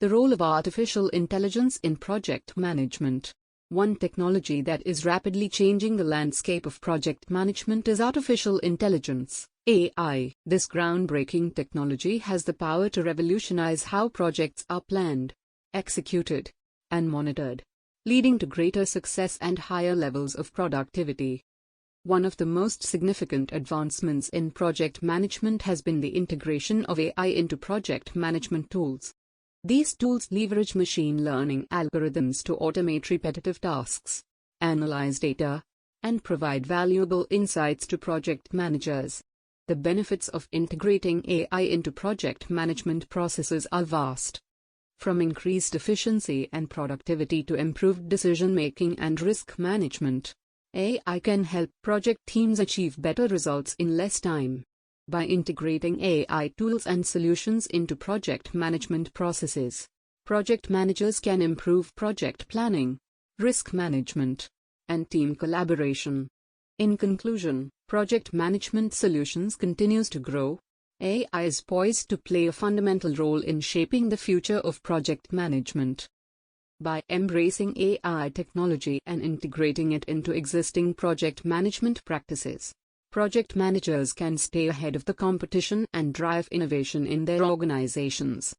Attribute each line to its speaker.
Speaker 1: The role of artificial intelligence in project management. One technology that is rapidly changing the landscape of project management is artificial intelligence, AI. This groundbreaking technology has the power to revolutionize how projects are planned, executed, and monitored, leading to greater success and higher levels of productivity. One of the most significant advancements in project management has been the integration of AI into project management tools. These tools leverage machine learning algorithms to automate repetitive tasks, analyze data, and provide valuable insights to project managers. The benefits of integrating AI into project management processes are vast. From increased efficiency and productivity to improved decision-making and risk management, AI can help project teams achieve better results in less time. By integrating AI tools and solutions into project management processes, project managers can improve project planning, risk management, and team collaboration. In conclusion, project management solutions continues to grow. AI is poised to play a fundamental role in shaping the future of project management. By embracing AI technology and integrating it into existing project management practices, project managers can stay ahead of the competition and drive innovation in their organizations.